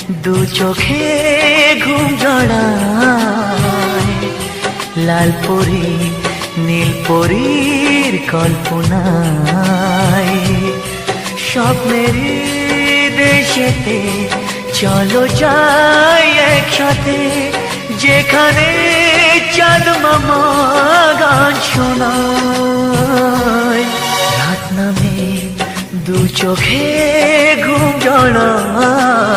দু চোখে ঘুম জড়ায়, লাল পরি নীল পরীর কল্পনায়। স্বপ্নেরই দেশেতে চলো যাই একসাথে, যেখানে চাঁদ মামা গান শোনায়। রাত নামে দু চোখে ঘুম জড়ায়,